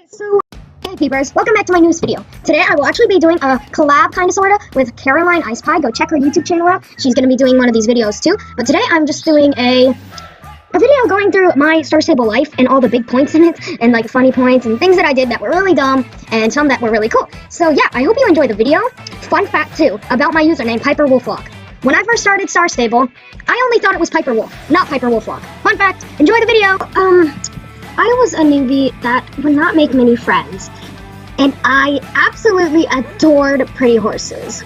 So, hey Peepers, welcome back to my newest video. Today I will actually be doing a collab kinda sorta with Caroline Ice Pie. Go check her YouTube channel out. She's gonna be doing one of these videos too. But today I'm just doing a video going through my Star Stable life and all the big points in it, and like funny points and things that I did that were really dumb and some that were really cool. So yeah, I hope you enjoy the video. Fun fact too about my username, Piper Wolflog. When I first started Star Stable, I only thought it was Piper Wolf, not Piper Wolflog. Fun fact, enjoy the video. I was a newbie that would not make many friends, and I absolutely adored pretty horses.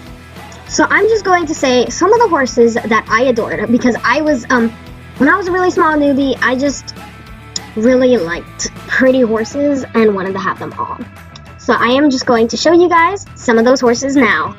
So I'm just going to say some of the horses that I adored, because I was, when I was a really small newbie, I just really liked pretty horses and wanted to have them all. So I am just going to show you guys some of those horses now.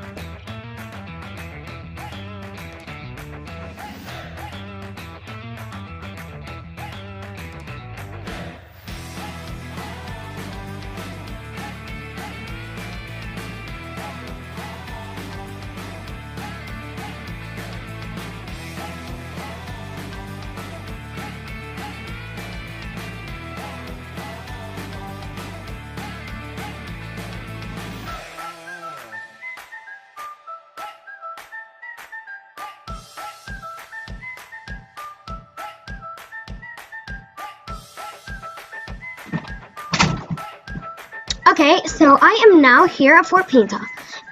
Okay, so I am now here at Fort Pinta,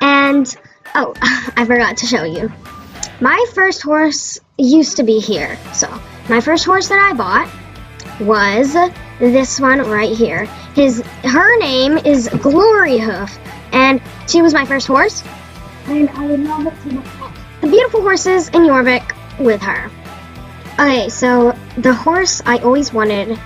and, oh, I forgot to show you. My first horse used to be here, so my first horse that I bought was this one right here. Her name is Glory Hoof, and she was my first horse, and I would love it to have the beautiful horses in Jorvik with her. Okay, so the horse I always wanted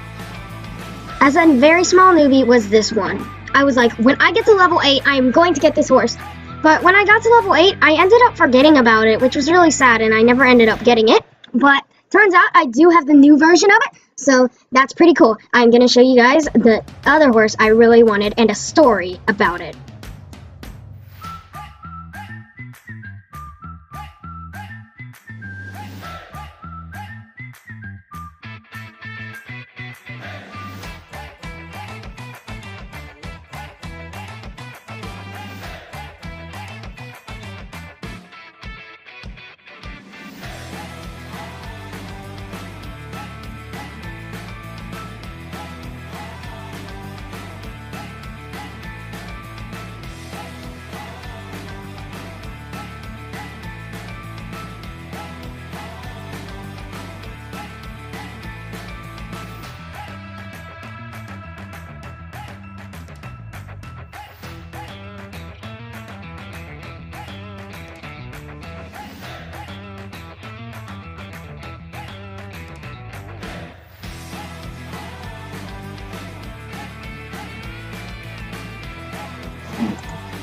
as a very small newbie was this one. I was like, when I get to level 8, I am going to get this horse. But when I got to level 8, I ended up forgetting about it, which was really sad, and I never ended up getting it. But turns out I do have the new version of it, so that's pretty cool. I'm going to show you guys the other horse I really wanted and a story about it.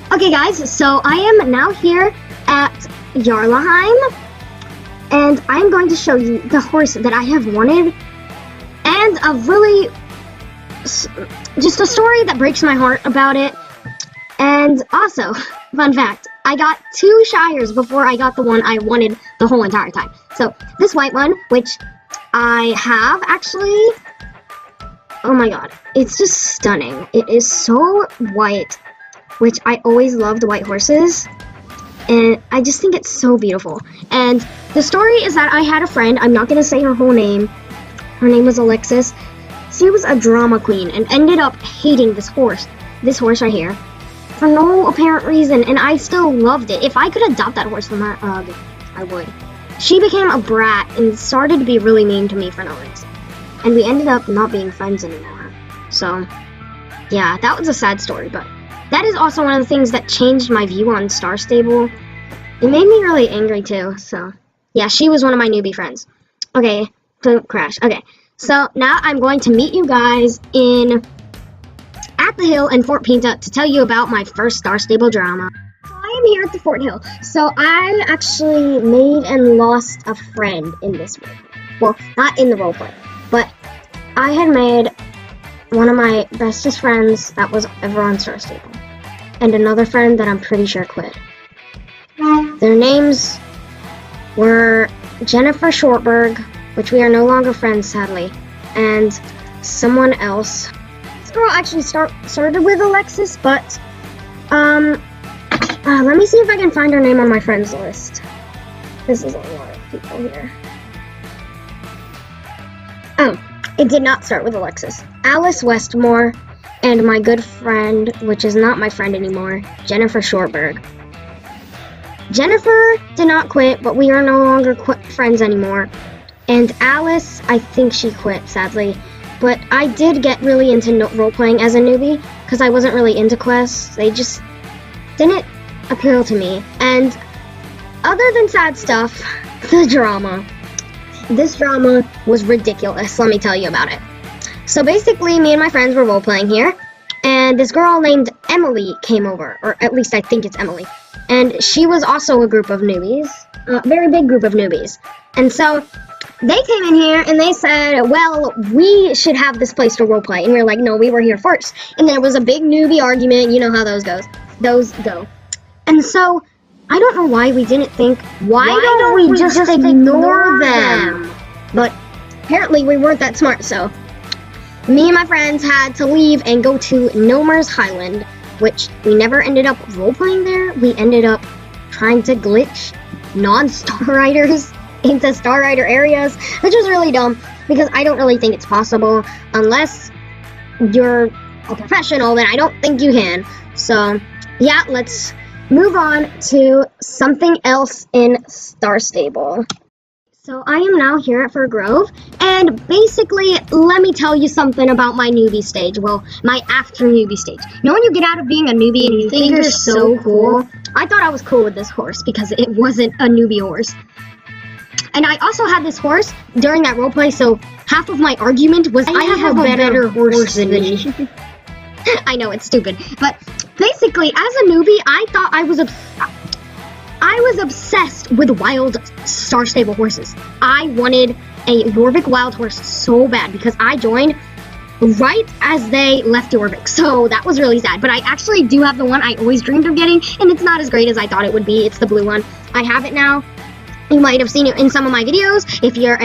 Okay guys, so I am now here at Jarlaheim, and I'm going to show you the horse that I have wanted, and a really, just a story that breaks my heart about it. And also, fun fact, I got 2 Shires before I got the one I wanted the whole entire time. So this white one, which I have actually, oh my god, it's just stunning. It is so white, which I always loved white horses, and I just think it's so beautiful. And the story is that I had a friend, I'm not going to say her whole name, her name was Alexis. She was a drama queen and ended up hating this horse right here, for no apparent reason, and I still loved it. If I could adopt that horse from her, I would. She became a brat and started to be really mean to me for no reason, and we ended up not being friends anymore. So, yeah, that was a sad story, but that is also one of the things that changed my view on Star Stable. It made me really angry too, so yeah, she was one of my newbie friends. Okay, don't crash. Okay, so now I'm going to meet you guys at the hill in Fort Pinta to tell you about my first Star Stable drama. I am here at the Fort Hill, so I actually made and lost a friend in this roleplay. Well, not in the roleplay, but I had made one of my bestest friends that was ever on Star Stable, and another friend that I'm pretty sure quit. Their names were Jennifer Shortberg, which we are no longer friends sadly, and someone else. girl actually started with Alexis, but let me see if I can find her name on my friends list. This is a lot of people here. Oh, it did not start with Alexis. Alice Westmore and my good friend, which is not my friend anymore, Jennifer Shortberg. Jennifer did not quit, but we are no longer friends anymore. And Alice, I think she quit, sadly. But I did get really into role-playing as a newbie, because I wasn't really into quests. They just didn't appeal to me. And other than sad stuff, the drama. This drama was ridiculous, let me tell you about it. So basically, me and my friends were role-playing here, and this girl named Emily came over, or at least I think it's Emily. And she was also a group of newbies, a very big group of newbies. And so they came in here and they said, well, we should have this place to roleplay. And we were like, no, we were here first. And there was a big newbie argument. You know how those go. And so I don't know why we didn't think, why don't we just ignore them? But apparently we weren't that smart, so me and my friends had to leave and go to Nomer's Highland, which we never ended up role-playing there. We ended up trying to glitch non-Star Riders into Star Rider areas, which was really dumb, because I don't really think it's possible. Unless you're a professional, then I don't think you can. So, yeah, let's move on to something else in Star Stable. So I am now here at Fir Grove, and basically, let me tell you something about my newbie stage. Well, my after newbie stage. You know when you get out of being a newbie and you think you're so cool? I thought I was cool with this horse because it wasn't a newbie horse. And I also had this horse during that roleplay, so half of my argument was I have a better horse than you. I know, it's stupid. But basically, as a newbie, I thought I was obsessed with wild Star Stable horses. I wanted a Jorvik wild horse so bad because I joined right as they left Jorvik. So that was really sad. But I actually do have the one I always dreamed of getting, and it's not as great as I thought it would be. It's the blue one. I have it now. You might have seen it in some of my videos. If you're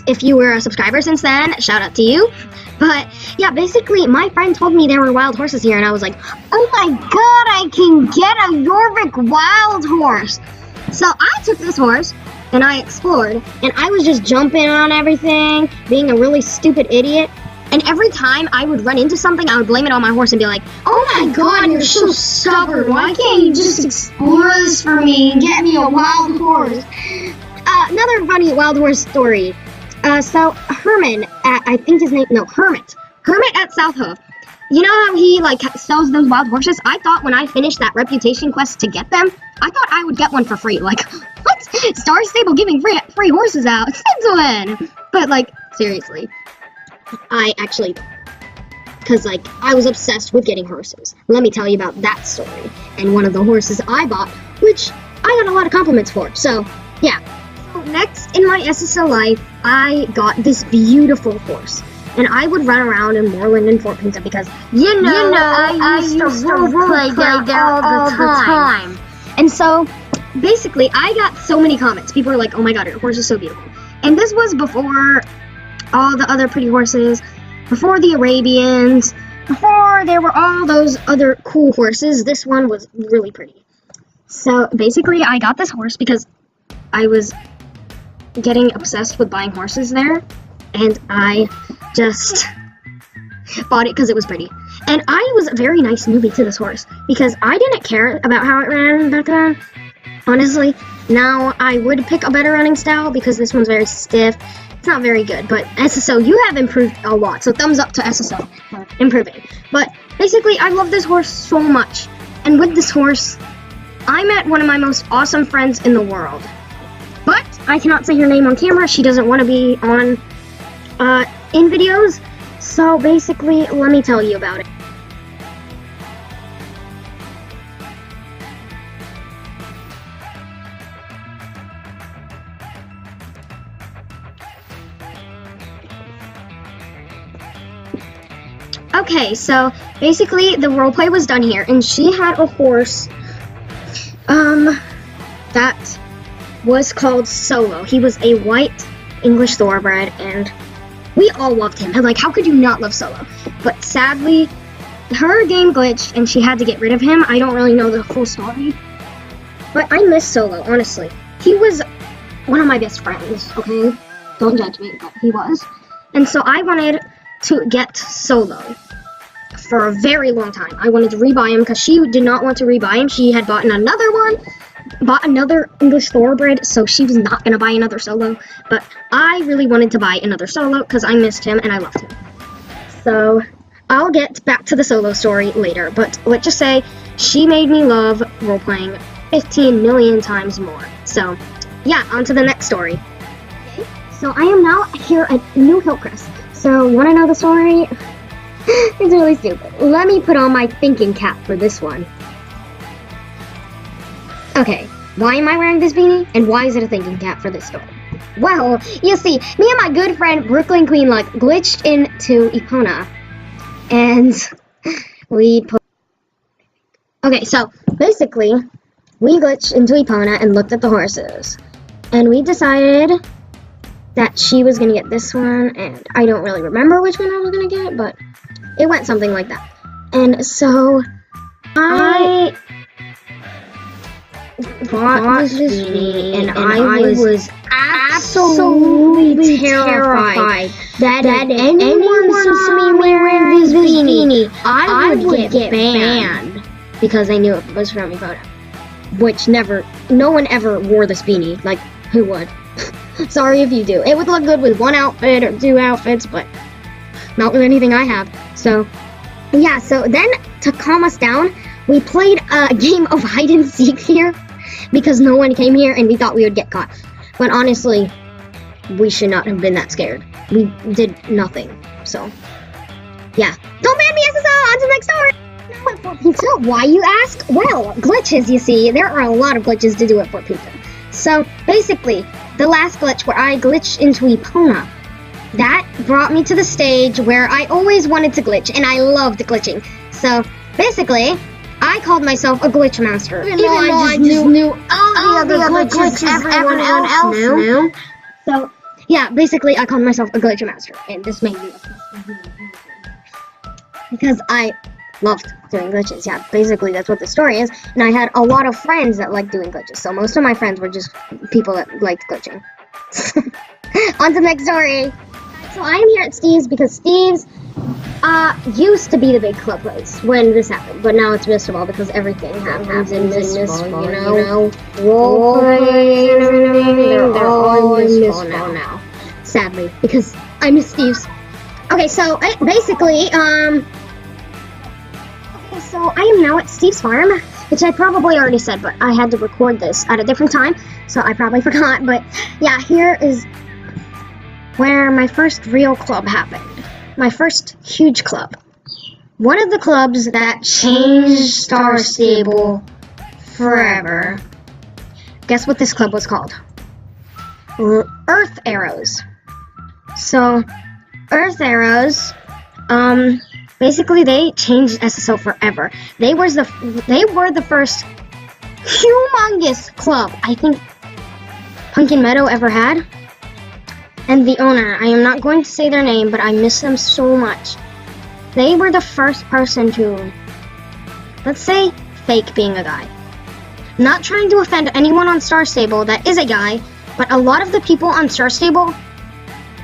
if you were a subscriber since then, shout out to you. But yeah, basically, my friend told me there were wild horses here, and I was like, oh my god, I can get a Jorvik wild horse. So I took this horse, and I explored, and I was just jumping on everything, being a really stupid idiot. And every time I would run into something, I would blame it on my horse and be like, oh my god, you're so stubborn. Why can't you just explore this for me and get me a wild horse? Another funny wild horse story. So Herman, I think his name, no, Hermit at South Hoof. You know how he, sells those wild horses? I thought when I finished that reputation quest to get them, I thought I would get one for free. Like, what? Star Stable giving free horses out? Since when? But, seriously. I actually, because, I was obsessed with getting horses. Let me tell you about that story. And one of the horses I bought, which I got a lot of compliments for. So, yeah. So, next in my SSO life, I got this beautiful horse. And I would run around in Moreland and Fort Pinta because, you know I used to roleplay there all the time. And so, basically, I got so many comments. People were like, oh my god, your horse is so beautiful. And this was before all the other pretty horses, before the Arabians, before there were all those other cool horses. This one was really pretty. So basically I got this horse because I was getting obsessed with buying horses there, and I just bought it because it was pretty. And I was a very nice newbie to this horse because I didn't care about how it ran back then. Honestly, now I would pick a better running style because this one's very stiff. It's not very good, but SSO, you have improved a lot, so thumbs up to SSO for improving. But basically, I love this horse so much, and with this horse, I met one of my most awesome friends in the world. But I cannot say her name on camera. She doesn't want to be on in videos, so basically, let me tell you about it. Okay, so basically the roleplay was done here, and she had a horse that was called Solo. He was a white English thoroughbred, and We all loved him, and like, how could you not love Solo? But sadly, her game glitched, and she had to get rid of him. I don't really know the full story, but I miss Solo, honestly. He was one of my best friends, okay? Don't judge me, but he was. And so I wanted to get Solo for a very long time. I wanted to rebuy him because she did not want to rebuy him. She had bought another one, bought another English thoroughbred, so she was not going to buy another Solo. But I really wanted to buy another Solo because I missed him and I loved him. So I'll get back to the Solo story later, but let's just say she made me love role-playing 15 million times more. So yeah, on to the next story. So I am now here at New Hillcrest. So you want to know the story? It's really stupid. Let me put on my thinking cap for this one. Okay, why am I wearing this beanie? And why is it a thinking cap for this story? Well, you see, me and my good friend Brooklyn Queen Luck glitched into Epona. And we put... Okay, so basically, we glitched into Epona and looked at the horses. And we decided that she was going to get this one, and I don't really remember which one I was going to get, but it went something like that. And so I bought this beanie, and I was absolutely terrified that anyone saw me wearing this beanie, I would get banned because they knew it was from Epona. Which no one ever wore this beanie. Like, who would? Sorry if you do. It would look good with one outfit or two outfits, but not with anything I have. So, yeah, so then to calm us down, we played a game of hide and seek here because no one came here and we thought we would get caught. But honestly, we should not have been that scared. We did nothing. So, yeah. Don't ban me, SSO! On to the next story! So, why, you ask? Well, glitches, you see. There are a lot of glitches to do at Fort Pizza. So, basically, the last glitch where I glitched into Epona, that brought me to the stage where I always wanted to glitch, and I loved glitching. So, basically, I called myself a glitch master. Even though I just knew all the other glitches everyone else knew. So, yeah, basically, I called myself a glitch master, and this made me because I loved doing glitches. Yeah, basically that's what the story is. And I had a lot of friends that liked doing glitches. So most of my friends were just people that liked glitching. On to the next story. So I am here at Steve's because Steve's used to be the big club place when this happened. But now it's Mistfall because everything happens in Mistfall, you know. Roleplay and everything, they're all in Mistfall now. Sadly, because I miss Steve's. Okay, so basically, so I am now at Steve's farm, which I probably already said, but I had to record this at a different time, so I probably forgot. But yeah, here is where my first real club happened. My first huge club. One of the clubs that changed Star Stable forever. Guess what this club was called? Earth Arrows. So, Earth Arrows, basically, they changed SSO forever. They were the first humongous club I think Pumpkin Meadow ever had. And the owner, I am not going to say their name, but I miss them so much. They were the first person to, let's say, fake being a guy. Not trying to offend anyone on Star Stable that is a guy, but a lot of the people on Star Stable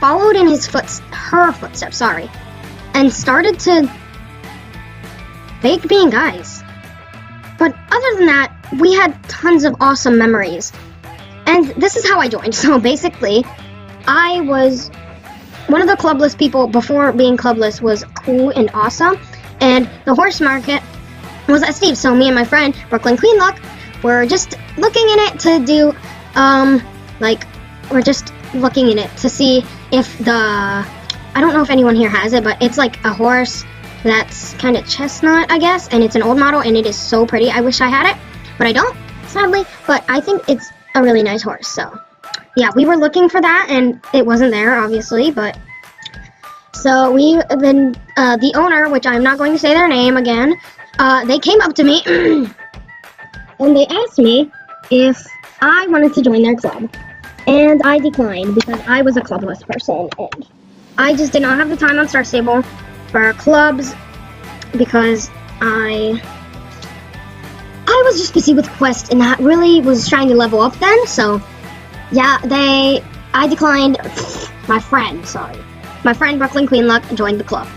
followed in her footsteps, and started to fake being guys. But other than that, we had tons of awesome memories. And this is how I joined. So basically, I was one of the clubless people before being clubless was cool and awesome. And the horse market was at Steve. So me and my friend, Brooklyn Queen Luck, were just looking in it to do, we're just looking in it to see if I don't know if anyone here has it, but it's like a horse that's kind of chestnut, I guess, and it's an old model, and it is so pretty. I wish I had it, but I don't, sadly, but I think it's a really nice horse, so yeah, we were looking for that, and it wasn't there, obviously, but so the owner, which I'm not going to say their name again, they came up to me, and they asked me if I wanted to join their club. And I declined because I was a clubless person, and I just did not have the time on Star Stable for clubs because I was just busy with Quest and that really was trying to level up then. So yeah, I declined. My friend Brooklyn Queen Luck joined the club.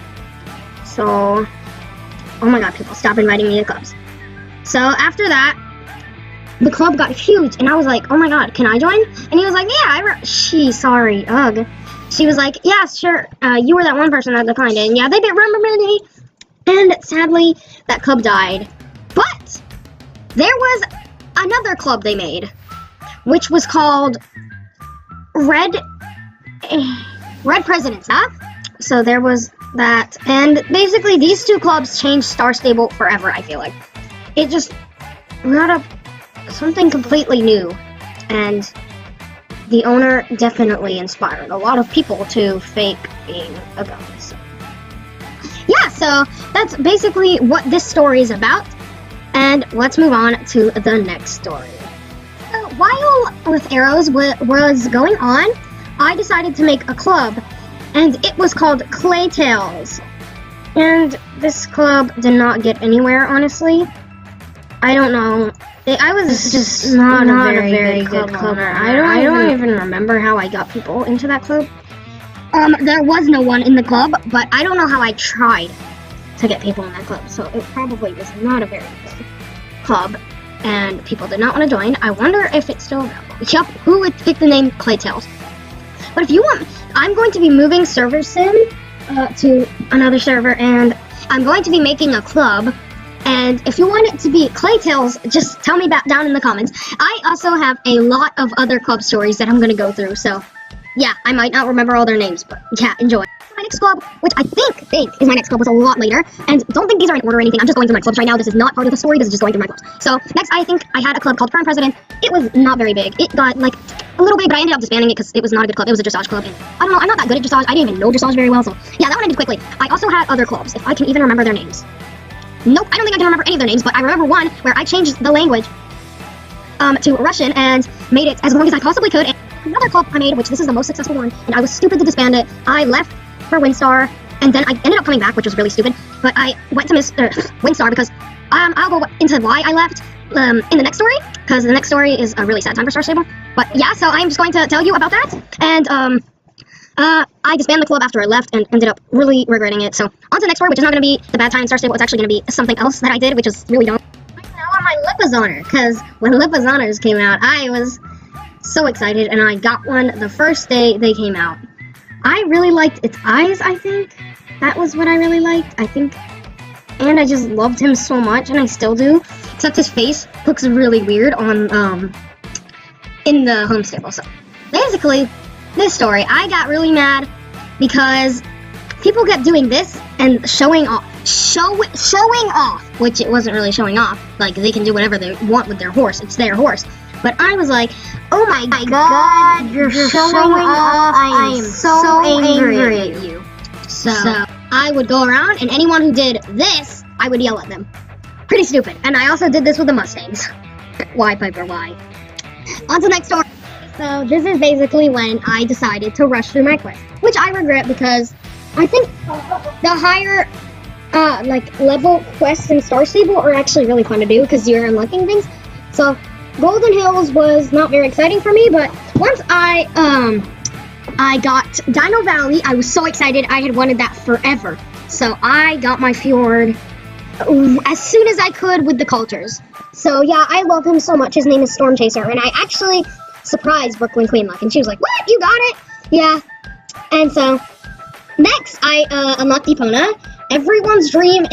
So, oh my god, people, stop inviting me to clubs. So after that, the club got huge, and I was like, oh my god, can I join? And he was like, yeah, she was like, yeah, sure, you were that one person that declined it, and yeah, they didn't remember me. And sadly, that club died. But there was another club they made, which was called Red Presidents, huh? So there was that, and basically these two clubs changed Star Stable forever, I feel like. It just brought up something completely new, and the owner definitely inspired a lot of people to fake being a god. So yeah, so that's basically what this story is about, and let's move on to the next story. So while with Arrows was going on, I decided to make a club, and it was called Clay Tales. And this club did not get anywhere, honestly. I don't know. I was just not a very good club owner. I don't even remember how I got people into that club. There was no one in the club, but I don't know how I tried to get people in that club. So it probably was not a very good club, and people did not want to join. I wonder if it's still available. Yup, who would pick the name Clay Tales? But if you want, I'm going to be moving servers soon to another server, and I'm going to be making a club. And if you want it to be Clay Tales, just tell me that down in the comments. I also have a lot of other club stories that I'm going to go through, so yeah, I might not remember all their names, but yeah, enjoy. My next club, which I think is my next club, was a lot later, and don't think these are in order or anything. I'm just going through my clubs right now. This is not part of the story. This is just going through my clubs. So next, I think I had a club called Prime President. It was not very big. It got like a little big, but I ended up disbanding it because it was not a good club. It was a dressage club, and I don't know. I'm not that good at dressage. I didn't even know dressage very well, so yeah, that one ended quickly. I also had other clubs, if I can even remember their names. Nope, I don't think I can remember any of their names, but I remember one where I changed the language to Russian and made it as long as I possibly could. And another club I made, which this is the most successful one, and I was stupid to disband it. I left for Windstar, and then I ended up coming back, which was really stupid. But I went to Windstar because I'll go into why I left in the next story, because the next story is a really sad time for Star Stable. But yeah, so I'm just going to tell you about that, and I disbanded the club after I left and ended up really regretting it. So on to the next story, which is not going to be the bad time in Star Stable. It's actually going to be something else that I did, which is really dumb. I'm now on my Lipazzoner, because when Lipazzoners came out, I was so excited, and I got one the first day they came out. I really liked its eyes, I think. That was what I really liked, I think. And I just loved him so much, and I still do. Except his face looks really weird on, in the home stable. So basically, this story, I got really mad because people kept doing this and showing off, which it wasn't really showing off. Like, they can do whatever they want with their horse. It's their horse. But I was like, oh my god, you're showing off. I am so angry at you. So I would go around, and anyone who did this, I would yell at them. Pretty stupid. And I also did this with the Mustangs. Why, Piper, why? On to the next story. So this is basically when I decided to rush through my quest, which I regret because I think the higher level quests in Star Stable are actually really fun to do because you're unlocking things. So Golden Hills was not very exciting for me, but once I got Dino Valley, I was so excited. I had wanted that forever. So I got my Fjord as soon as I could with the cultures. So yeah, I love him so much. His name is Storm Chaser, and I actually surprised Brooklyn Queen Luck, and she was like, what? You got it? Yeah. And so next I unlocked Epona. Everyone's dream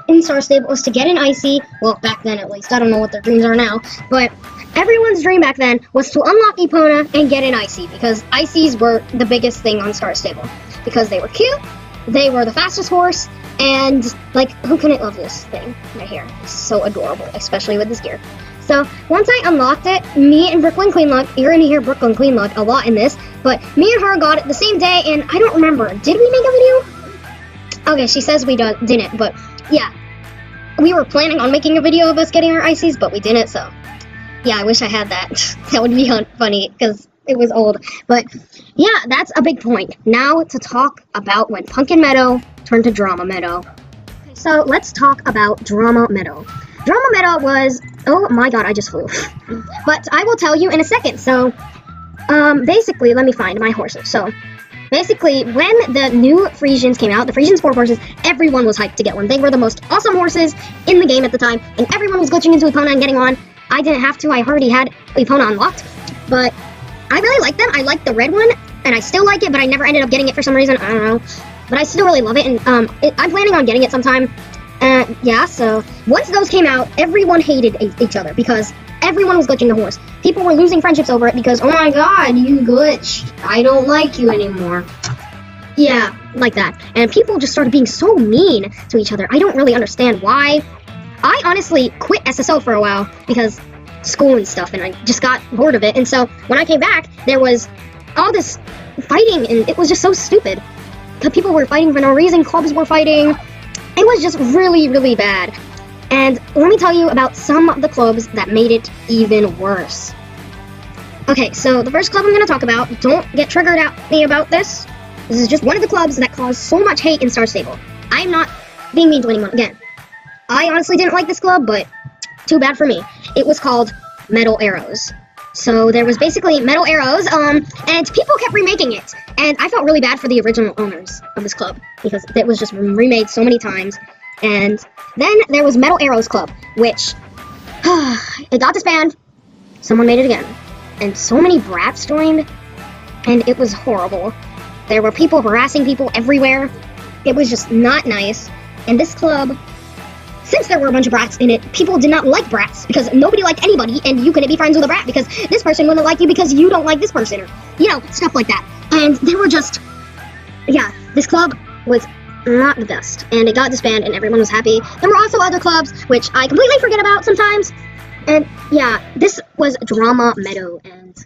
in Star Stable was to get an Icy. Well, back then at least. I don't know what their dreams are now. But everyone's dream back then was to unlock Epona and get an Icy, because Icies were the biggest thing on Star Stable. Because they were cute, they were the fastest horse, and like, who couldn't love this thing right here? It's so adorable, especially with this gear. So once I unlocked it, me and Brooklyn Queen Luck, you're gonna hear Brooklyn Queen Luck a lot in this, but me and her got it the same day, and I don't remember, did we make a video? Okay, she says we didn't, but yeah. We were planning on making a video of us getting our Icies, but we didn't, so yeah, I wish I had that. That would be funny, because It was old. But yeah, that's a big point. Now to talk about when Pumpkin Meadow turned to Drama Meadow. Okay, so let's talk about Drama Meadow. Drama Meadow was, oh my god, I just flew. But I will tell you in a second. So, basically, let me find my horses. So, basically, when the new Frisians came out, the Frisian sport horses, everyone was hyped to get one. They were the most awesome horses in the game at the time, and everyone was glitching into Epona and getting one. I didn't have to, I already had Epona unlocked, but I really like them. I like the red one, and I still like it, but I never ended up getting it for some reason. I don't know. But I still really love it, and I'm planning on getting it sometime. Yeah, so once those came out, everyone hated each other because everyone was glitching the horse. People were losing friendships over it because, oh my god, you glitched. I don't like you anymore. Yeah, like that. And people just started being so mean to each other. I don't really understand why. I honestly quit SSO for a while because school and stuff, and I just got bored of it. And so when I came back, there was all this fighting, and it was just so stupid. People were fighting for no reason, clubs were fighting. It was just really, really bad. And let me tell you about some of the clubs that made it even worse. Okay, so the first club I'm going to talk about, don't get triggered at me about this. This is just one of the clubs that caused so much hate in Star Stable. I'm not being mean to anyone again. I honestly didn't like this club, but too bad for me. It was called Metal Arrows. So there was basically Metal Arrows, and people kept remaking it. And I felt really bad for the original owners of this club, because it was just remade so many times. And then there was Metal Arrows Club, which, it got disbanded, someone made it again. And so many brats joined, and it was horrible. There were people harassing people everywhere. It was just not nice. And this club, since there were a bunch of brats in it, people did not like brats because nobody liked anybody, and you couldn't be friends with a brat because this person wouldn't like you because you don't like this person, or, you know, stuff like that. And they were just, yeah, this club was not the best, and it got disbanded, and everyone was happy. There were also other clubs, which I completely forget about sometimes, and yeah, this was Drama Meadow, and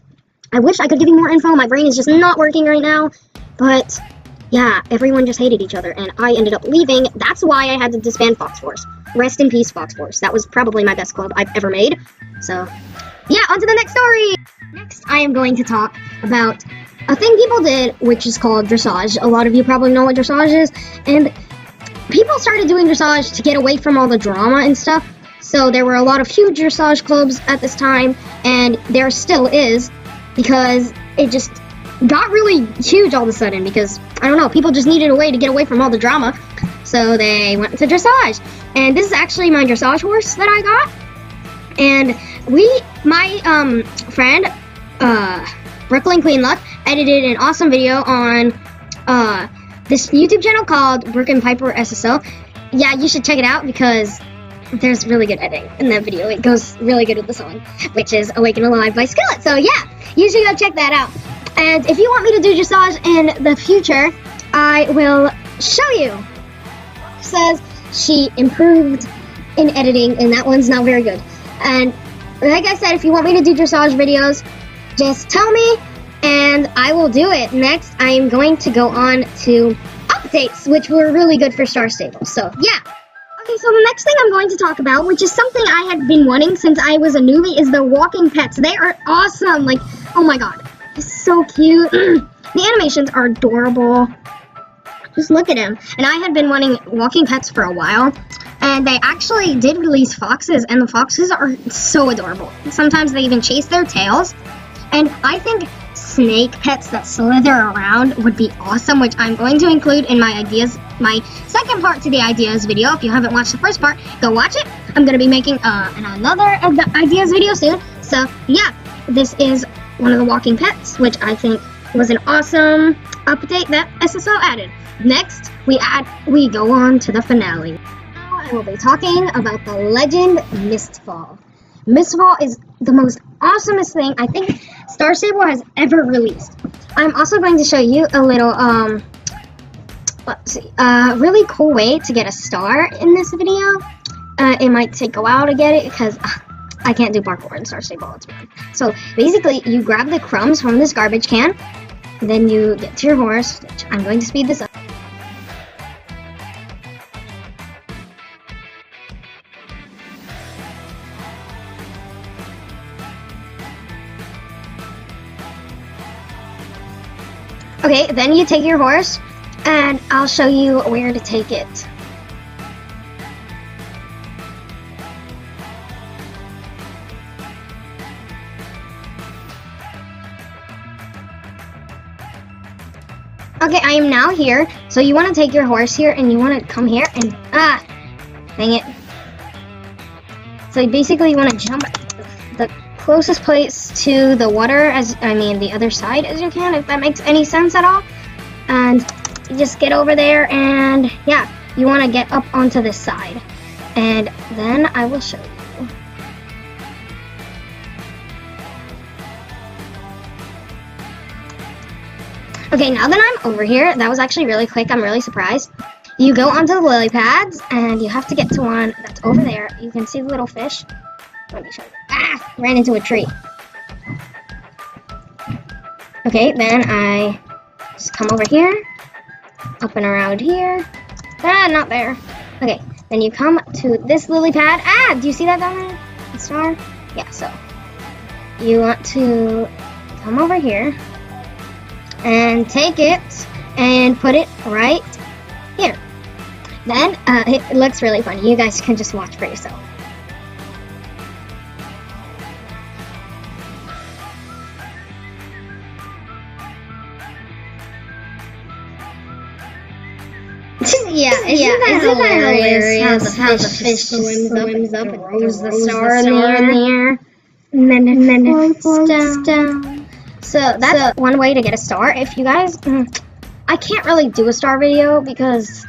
I wish I could give you more info. My brain is just not working right now, but yeah, everyone just hated each other, and I ended up leaving. That's why I had to disband Fox Force. Rest in peace, Fox Force. That was probably my best club I've ever made. So, yeah, on to the next story! Next, I am going to talk about a thing people did, which is called Dressage. A lot of you probably know what Dressage is, and people started doing Dressage to get away from all the drama and stuff. So there were a lot of huge Dressage clubs at this time, and there still is, because it just got really huge all of a sudden, because, I don't know, people just needed a way to get away from all the drama, so they went to Dressage. And this is actually my Dressage horse that I got, and my friend, Brooklyn Queen Luck, edited an awesome video on this YouTube channel called Brooke and Piper SSO. Yeah, you should check it out because there's really good editing in that video. It goes really good with the song, which is Awake and Alive by Skillet. So yeah, you should go check that out. And if you want me to do Dressage in the future, I will show you. Brooke says she improved in editing, and that one's not very good. And like I said, if you want me to do Dressage videos, just tell me, and I will do it. Next, I am going to go on to updates, which were really good for Star Stable. So, yeah. Okay, so the next thing I'm going to talk about, which is something I had been wanting since I was a newbie, is the walking pets. They are awesome. Like, oh my god. It's so cute. The animations are adorable. Just look at him. And I had been wanting walking pets for a while. And they actually did release foxes, and the foxes are so adorable. Sometimes they even chase their tails. And I think snake pets that slither around would be awesome, which I'm going to include in my ideas, my second part to the ideas video. If you haven't watched the first part, go watch it. I'm going to be making another of the ideas video soon. So yeah, this is one of the walking pets, which I think was an awesome update that SSO added. Next, we go on to the finale. Now I will be talking about the legend Mistfall. Mistfall is the most awesomest thing I think Star Stable has ever released. I'm also going to show you a little, let's see, really cool way to get a star in this video. It might take a while to get it because I can't do parkour in Star Stable. It's bad. So basically, you grab the crumbs from this garbage can, then you get to your horse, which I'm going to speed this up. Okay, then you take your horse, and I'll show you where to take it. Okay, I am now here. So you want to take your horse here, and you want to come here, and dang it. So basically, you want to jump the closest place to the water, the other side as you can, if that makes any sense at all. And you just get over there, and yeah, you want to get up onto this side. And then I will show you. Okay, now that I'm over here, that was actually really quick. I'm really surprised. You go onto the lily pads, and you have to get to one that's over there. You can see the little fish. Let me show you. Ran into a tree. Okay, then I just come over here, up and around here. Not there. Okay, then you come to this lily pad. Do you see that down there? The star? Yeah, so you want to come over here and take it and put it right here. Then it looks really funny. You guys can just watch for yourself. Isn't that hilarious how the fish swims up and throws the star in the air, and then it floats down. So that's one way to get a star. If you guys, I can't really do a star video because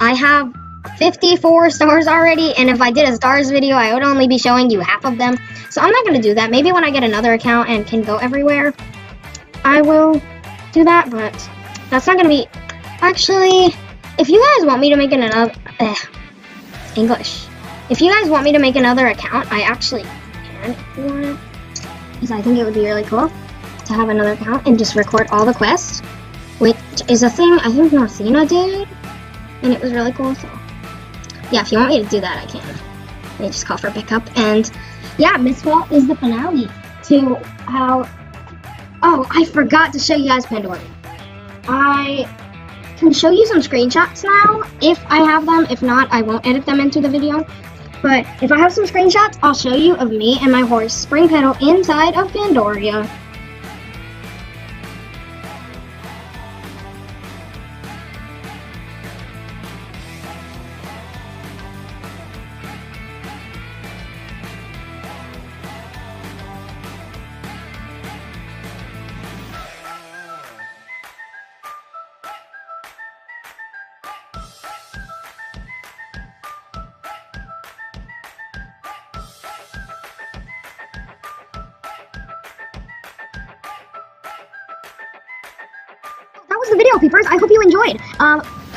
I have 54 stars already, and if I did a stars video, I would only be showing you half of them. So I'm not going to do that. Maybe when I get another account and can go everywhere, I will do that, but that's not going to be... Actually, if you guys want me to make another... English. If you guys want me to make another account, I actually can if you want it. Because I think it would be really cool to have another account and just record all the quests, which is a thing I think Northina did, and it was really cool. So yeah, if you want me to do that, I can. They just call for pickup. And yeah, Mistfall is the finale to how... Oh, I forgot to show you guys Pandora. I can show you some screenshots now if I have them. If not, I won't edit them into the video. But if I have some screenshots, I'll show you of me and my horse Spring Petal inside of Pandora. That was the video, Peepers. I hope you enjoyed.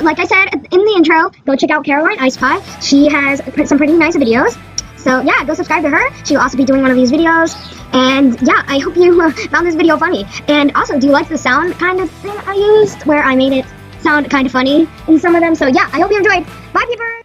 Like I said in the intro, go check out Caroline Ice Pie. She has some pretty nice videos. So yeah, go subscribe to her. She'll also be doing one of these videos. And yeah, I hope you found this video funny. And also, do you like the sound kind of thing I used, where I made it sound kind of funny in some of them? So yeah, I hope you enjoyed. Bye, Peepers.